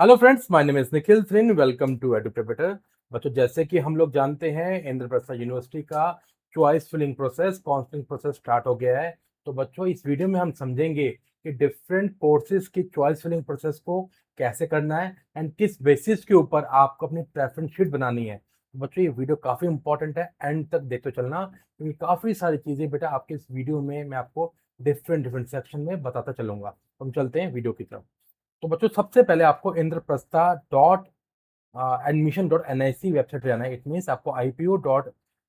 Hello friends, my name is Nikhil Trin. Welcome to educator. बच्चों, जैसे कि हम लोग जानते हैं, इंद्रप्रस्थ यूनिवर्सिटी का choice filling process, counselling process start हो गया है। तो बच्चों, इस वीडियो में हम समझेंगे कि डिफरेंट कोर्सेज की चॉइस फिलिंग प्रोसेस को कैसे करना है एंड किस बेसिस के ऊपर आपको अपनी प्रेफरेंस शीट बनानी है। तो बच्चों, ये वीडियो काफ़ी इंपॉर्टेंट है, एंड तक देखते चलना, क्योंकि काफ़ी सारी चीज़ें बेटा आपके इस वीडियो में मैं आपको डिफरेंट डिफरेंट सेक्शन में बताता चलूंगा। तो हम चलते हैं वीडियो की तरफ। तो बच्चों, सबसे पहले आपको Indraprastha dot admission dot N I C website पे जाना है। इट मीन्स आपको IPO dot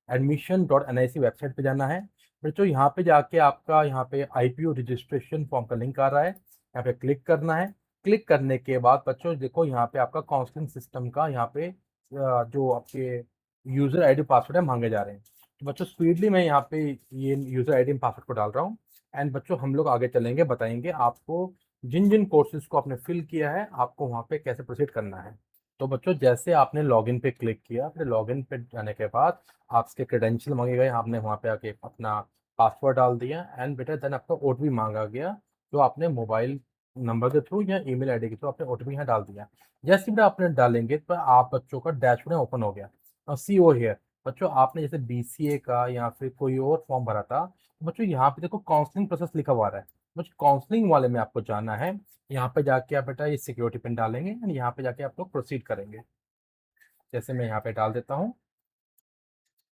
admission dot N I C website पे जाना है। बच्चों, यहाँ पे जाके आपका यहाँ पे IPO रजिस्ट्रेशन फॉर्म का लिंक आ रहा है, यहाँ पे क्लिक करना है। क्लिक करने के बाद बच्चों देखो, यहाँ पे आपका काउंसलिंग सिस्टम का यहाँ पे जो आपके यूजर आईडी पासवर्ड है मांगे जा रहे हैं। तो बच्चों, स्पीडली मैं यहाँ पे ये यूजर आईडी पासवर्ड को डाल रहा हूँ। एंड बच्चों, हम लोग आगे चलेंगे, बताएंगे आपको जिन जिन कोर्सेज को आपने फिल किया है आपको वहाँ पे कैसे प्रोसीड करना है। तो बच्चों, जैसे आपने लॉगिन पे क्लिक किया, फिर लॉगिन पे जाने के बाद आपके क्रेडेंशियल मांगे गए, आपने वहाँ पे आके अपना पासवर्ड डाल दिया एंड बेटा देन आपका OTP मांगा गया, जो आपने मोबाइल नंबर के थ्रू या ईमेल आईडी के थ्रू आपने OTP यहाँ डाल दिया। जैसे बेटा आपने डालेंगे तो आप बच्चों का डैशबोर्ड ओपन हो गया। और सी ओ हियर बच्चों, आपने जैसे BCA का या फिर कोई और फॉर्म भरा था, तो बच्चों यहाँ पे देखो काउंसलिंग प्रोसेस लिखा हुआ आ रहा है। बच्चों, काउंसलिंग वाले में आपको जाना है। यहाँ पे जाके आप बेटा ये सिक्योरिटी पिन डालेंगे एंड यहाँ पे जाके आप लोग प्रोसीड करेंगे। जैसे मैं यहाँ पे डाल देता हूँ,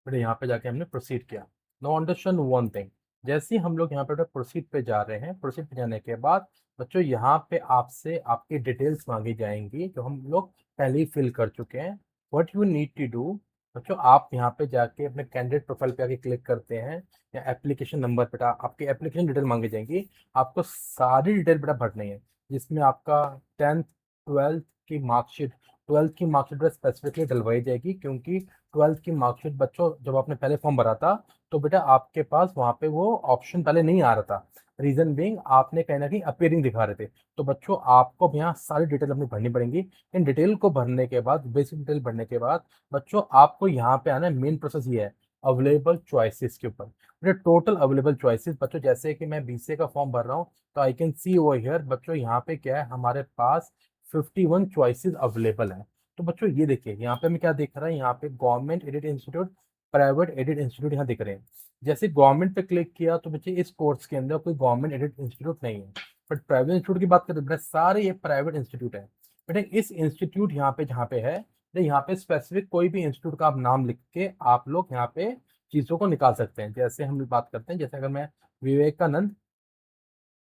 बेटा यहाँ पे जाके हमने प्रोसीड किया। नो अंडरस्टैंड वन थिंग, जैसे ही हम लोग यहाँ पे बेटा प्रोसीड पे जा रहे हैं, प्रोसीड पे जाने के बाद बच्चों यहाँ पे आपसे आपकी डिटेल्स मांगी जाएंगी, जो हम लोग पहले ही फिल कर चुके हैं। What you need to do बच्चों, आप यहाँ पे जाके अपने कैंडिडेट प्रोफाइल पे आके क्लिक करते हैं, या एप्लीकेशन नंबर बेटा आपकी एप्लीकेशन डिटेल मांगी जाएंगी। आपको सारी डिटेल बेटा भरनी है, जिसमें आपका 10th 12th की मार्कशीट, 12th की मार्कशीट बेटा स्पेसिफिकली डलवाई जाएगी, क्योंकि 12th की मार्कशीट बच्चों जब आपने पहले फॉर्म भरा था तो बेटा आपके पास वहाँ पे वो ऑप्शन पहले नहीं आ रहा था। रीजन बीइंग आपने कहीं ना कहीं अपीयरिंग दिखा रहे थे। तो बच्चों, आपको अब यहाँ सारी डिटेल अपनी भरनी पड़ेंगी। इन डिटेल को भरने के बाद, बेसिक डिटेल भरने के बाद बच्चों आपको यहाँ पे आना है। मेन प्रोसेस ये है अवेलेबल चॉइसेस के ऊपर। बेटा टोटल अवेलेबल चॉइसेस बच्चों, जैसे कि मैं BCA का फॉर्म भर रहा हूँ, तो I can see over here बच्चों, यहाँ पे क्या है, हमारे पास 51 चॉइसेस अवेलेबल है। तो बच्चों ये देखिए, यहाँ पे मैं क्या देख रहा है, यहाँ पे government aided institute, private aided institute यहाँ दिख रहे हैं। जैसे गवर्नमेंट पे क्लिक किया तो बच्चे इस कोर्स के अंदर कोई गवर्नमेंट एडेड इंस्टीट्यूट नहीं है। बट प्राइवेट इंस्टीट्यूट की बात करें बेटा, सारे ये प्राइवेट इंस्टीट्यूट है। बेटा इस इंस्टीट्यूट यहाँ पे जहाँ पे है, तो यहाँ पे स्पेसिफिक कोई भी इंस्टीट्यूट का आप नाम लिख के आप लोग यहाँ पे चीज़ों को निकाल सकते हैं। जैसे हम बात करते हैं, जैसे अगर मैं विवेकानंद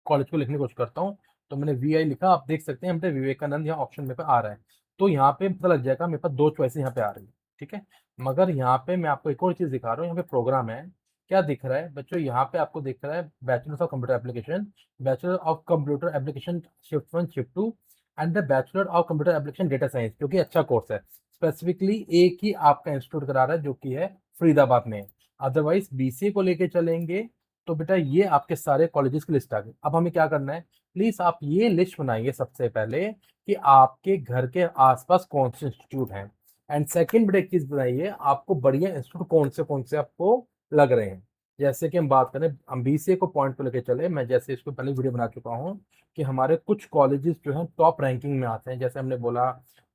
कॉलेज को लिखने की कोशिश करता हूँ, तो मैंने VI लिखा, आप देख सकते हैं यहाँ पे विवेकानंद यहाँ ऑप्शन में पे आ रहा है। तो यहाँ पे पता लग जाएगा मेरे पास दो चॉइसेस यहाँ पे आ रही है, ठीक है। मगर यहाँ पे मैं आपको एक और चीज़ दिखा रहा हूँ, यहाँ पे प्रोग्राम है। क्या दिख रहा है बच्चों, यहाँ पे आपको दिख रहा है bachelor of computer application, bachelor of computer application shift 1 shift 2, and the bachelor of computer application data science, जो कि अच्छा कोर्स है। स्पेसिफिकली एक ही आपका इंस्टीट्यूट करा रहा है, जो कि है फरीदाबाद में। अदरवाइज BCA को लेके चलेंगे तो बेटा ये आपके सारे कॉलेजेस की लिस्ट आ गई। अब हमें क्या करना है, प्लीज आप ये लिस्ट बनाइए सबसे पहले कि आपके घर के आसपास कौन से इंस्टीट्यूट हैं। एंड सेकंड बेटा एक चीज बनाइए, आपको बढ़िया इंस्टीट्यूट कौन से आपको लग रहे हैं। जैसे कि हम बात करें, हम BCA को पॉइंट पे लेके चले, मैं जैसे इसको पहले वीडियो बना चुका हूँ कि हमारे कुछ कॉलेजेस जो हैं टॉप रैंकिंग में आते हैं। जैसे हमने बोला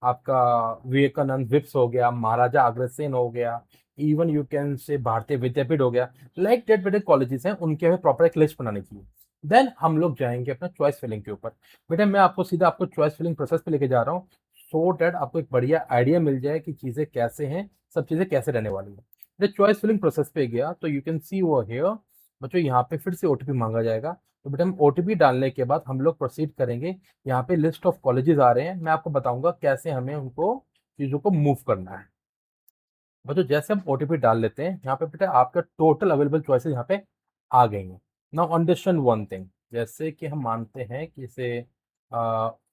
आपका विवेकानंद विप्स हो गया, महाराजा अग्रसेन हो गया, इवन यू कैन से भारतीय विद्यापीठ हो गया। लाइक डेट बेटे कॉलेजेस हैं, उनके हमें प्रॉपर एक लिस्ट बनानी चाहिए। देन हम लोग जाएंगे अपना चॉइस फिलिंग के ऊपर। बेटा मैं आपको सीधा आपको चॉइस फिलिंग प्रोसेस पे लेके जा रहा हूँ, सो डैट आपको एक बढ़िया आइडिया मिल जाए कि चीज़ें कैसे हैं, सब चीज़ें कैसे रहने वाली है। जब चॉइस फिलिंग प्रोसेस पे गया तो यू कैन सी वो हियर बच्चों, यहाँ पे फिर से OTP मांगा जाएगा। तो बेटा हम OTP डालने के बाद हम लोग प्रोसीड करेंगे। यहाँ पे लिस्ट ऑफ कॉलेजेस आ रहे हैं, मैं आपको बताऊंगा कैसे हमें उनको चीज़ों को मूव करना है। बच्चों, जैसे हम OTP डाल लेते हैं, यहाँ पे बेटा आपका टोटल अवेलेबल चॉइसेस यहाँ पे आ गई हैं। नाउ अंडरस्टैंड वन थिंग, जैसे कि हम मानते हैं कि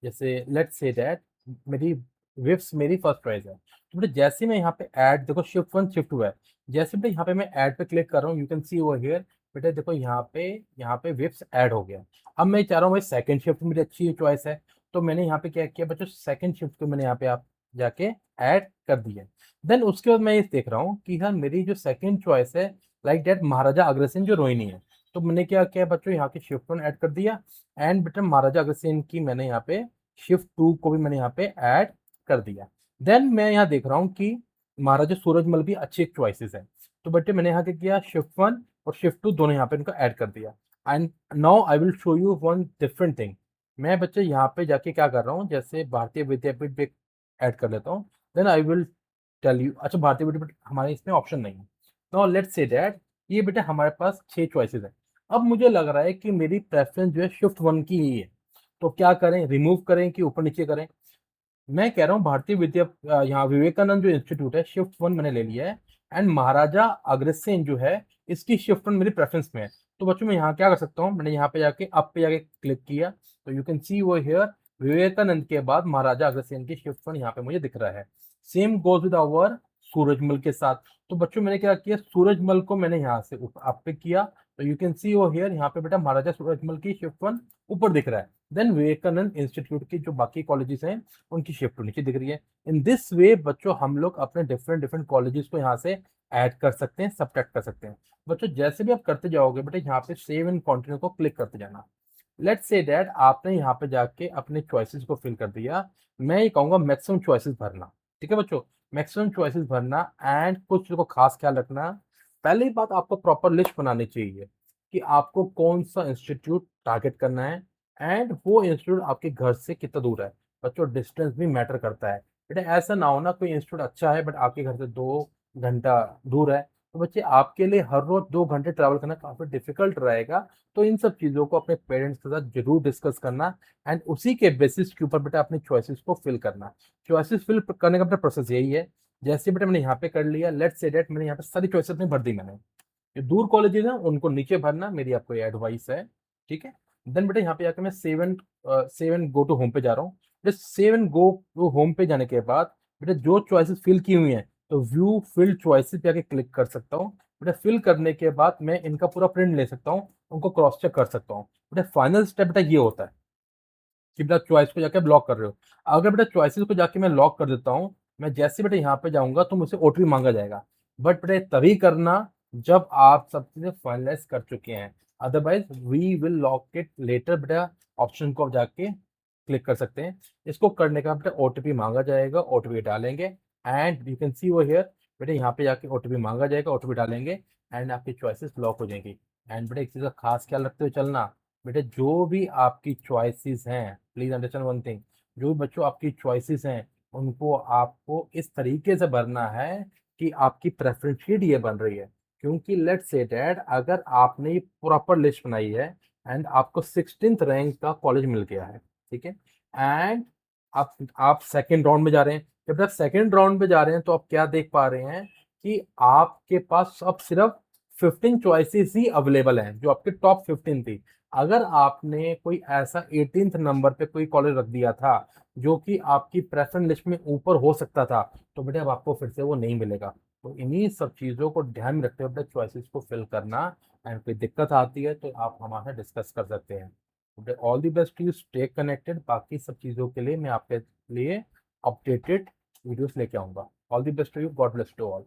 जैसे लेट्स से दैट मेरी विप्स मेरी फर्स्ट चॉइस है। तो बेटा जैसे मैं यहाँ पे ऐड देखो शिफ्ट 1 शिफ्ट 2 है, जैसे बेटा यहाँ पे मैं ऐड पे क्लिक कर रहा हूँ, you can see over here बेटा देखो यहाँ पे विप्स ऐड हो गया। अब मैं चाह रहा हूँ भाई सेकंड शिफ्ट मेरी अच्छी चॉइस है, तो मैंने यहाँ पे क्या किया बच्चों, सेकंड शिफ्ट को मैंने यहाँ पे आप जाके ऐड कर दिया। देन उसके बाद मैं ये देख रहा हूँ कि हाँ मेरी जो सेकंड चॉइस है, लाइक डेट महाराजा अग्रसेन जो रोहिणी है, तो मैंने क्या किया बच्चों, यहाँ की शिफ्ट वन ऐड कर दिया एंड बेटा महाराजा अग्रसेन की मैंने यहाँ पे शिफ्ट 2 को भी मैंने यहाँ पे ऐड कर दिया। देन मैं यहाँ देख रहा हूँ कि महाराजा सूरजमल भी अच्छी एक चॉइसेस है, तो बेटे मैंने यहाँ क्या किया, शिफ्ट 1 और शिफ्ट 2 दोनों यहाँ पे इनको ऐड कर दिया। And now I will show you one different thing. मैं बच्चे यहाँ पे जाके क्या कर रहा हूँ, जैसे भारतीय विद्यापीठ भी ऐड कर लेता हूँ। Then I will tell you, अच्छा भारतीय विद्यापीठ हमारे इसमें ऑप्शन नहीं है। नाउ लेट्स से दैट ये बेटे हमारे पास 6 चॉइसेस है। अब मुझे लग रहा है कि मेरी प्रेफरेंस जो है शिफ्ट 1 की ही है, तो क्या करें, रिमूव करें कि ऊपर नीचे करें? मैं कह रहा हूँ भारतीय यहाँ विवेकानंद जो इंस्टीट्यूट है शिफ्ट 1 मैंने ले लिया है, एंड महाराजा अग्रसेन जो है इसकी शिफ्ट 1 मेरी प्रेफरेंस में है। तो बच्चों मैं यहाँ क्या कर सकता हूँ, मैंने यहाँ पे जाके अप पे जाके क्लिक किया, तो यू कैन सी वो हियर विवेकानंद के बाद महाराजा अग्रसेन की शिफ्ट 1 यहाँ पे मुझे दिख रहा है। Same goes with our Surajmal के साथ। तो बच्चों मैंने क्या किया, सूरजमल को मैंने यहाँ से अप पे किया, तो यू कैन सी वो हियर यहाँ पे बेटा महाराजा सूरजमल की शिफ्ट 1 ऊपर दिख रहा है। देन विवेकानंद इंस्टीट्यूट की जो बाकी कॉलेजेस हैं उनकी शिफ्ट नीचे दिख रही है। इन दिस वे बच्चों हम लोग अपने डिफरेंट डिफरेंट कॉलेजेस को यहाँ से ऐड कर सकते हैं, सब्ट्रैक्ट कर सकते हैं। बच्चों जैसे भी आप करते जाओगे बेटा यहाँ पे सेव एंड कंटिन्यू को क्लिक करते जाना। लेट्स से दैट आपने यहाँ पे जाके अपने चॉइसेस को फिल कर दिया। मैं ये कहूंगा मैक्सिमम चॉइसेस भरना, ठीक है बच्चों, मैक्सिमम चॉइसेस भरना। एंड कुछ चीजों को खास ख्याल रखना। पहली बात, आपको प्रॉपर लिस्ट बनानी चाहिए कि आपको कौन सा इंस्टीट्यूट टारगेट करना है, एंड वो इंस्टीट्यूट आपके घर से कितना दूर है। बच्चों डिस्टेंस भी मैटर करता है। बेटा ऐसा ना हो ना कोई इंस्टीट्यूट अच्छा है बट आपके घर से 2 घंटा दूर है, तो बच्चे आपके लिए हर रोज 2 घंटे ट्रैवल करना काफी डिफिकल्ट रहेगा। तो इन सब चीजों को अपने पेरेंट्स के साथ जरूर डिस्कस करना, एंड उसी के बेसिस के ऊपर बेटा अपनी चॉइसेस को फिल करना। चॉइसेस फिल करने का अपना प्रोसेस यही है। जैसे बेटा मैंने यहाँ पे कर लिया, लेट्स से दैट मैंने यहाँ पे सारी चॉइसेस अपनी भर दी मैंने। जो दूर कॉलेजेस हैं उनको नीचे भरना, मेरी आपको ये एडवाइस है, ठीक है। देन बेटा यहाँ पे जाकर मैं सेवन गो टू होम पे जा रहा हूँ। Just seven go to home पे जाने के बाद बेटा जो चॉइसेस फिल की हुई हैं, तो व्यू फिल चॉइसेस पे आके क्लिक कर सकता हूँ। बेटा फिल करने के बाद मैं इनका पूरा प्रिंट ले सकता हूँ, उनको क्रॉस चेक कर सकता हूँ। बेटा फाइनल स्टेप बेटा ये होता है कि बेटा चॉइस को जाके लॉक कर रहे हो। अगर बेटा चॉइसेस को जाके मैं लॉक कर देता हूँ, मैं जैसे बेटा यहाँ पे जाऊंगा तो मुझसे ओटीपी मांगा जाएगा। बट बेटा तभी करना जब आप सब चीजें फाइनलाइज कर चुके हैं, otherwise we will lock it later. बेटा ऑप्शन को आप जाके क्लिक कर सकते हैं। इसको करने का बेटा ओटीपी मांगा जाएगा, ओटीपी डालेंगे, एंड यू कैन सी वो हियर। बेटा यहाँ पे जाके ओटीपी मांगा जाएगा, ओटीपी डालेंगे, एंड आपकी चॉइसेस लॉक हो जाएंगी। एंड बेटा एक चीज का खास ख्याल रखते हुए चलना, बेटा जो भी आपकी चॉइसेस हैं, प्लीज अंडरस्टैंड वन थिंग, जो भी बच्चों आपकी चॉइसेस हैं उनको आपको इस तरीके से भरना है कि आपकी प्रेफरेंस शीट ये बन रही है। क्योंकि लेट्स से दैट अगर आपने ये प्रॉपर लिस्ट बनाई है एंड आपको 16th रैंक का कॉलेज मिल गया है, ठीक है, एंड आप सेकेंड राउंड में जा रहे हैं। जब आप सेकेंड राउंड में जा रहे हैं तो आप क्या देख पा रहे हैं कि आपके पास अब सिर्फ 15 चॉइसेस ही अवेलेबल हैं जो आपके टॉप 15 थी। अगर आपने कोई ऐसा 18th नंबर पे कोई कॉलेज रख दिया था जो कि आपकी प्रेफरेंस लिस्ट में ऊपर हो सकता था, तो बेटा अब आपको फिर से वो नहीं मिलेगा। तो इन्हीं सब चीज़ों को ध्यान में रखते हुए अपने चॉइसेस को फिल करना। एंड कोई दिक्कत आती है तो आप हमारे साथ डिस्कस कर सकते हैं। All the best, you stay connected. बाकी सब चीज़ों के लिए मैं आपके लिए अपडेटेड वीडियोस लेके आऊंगा। All the best to you, God bless to all.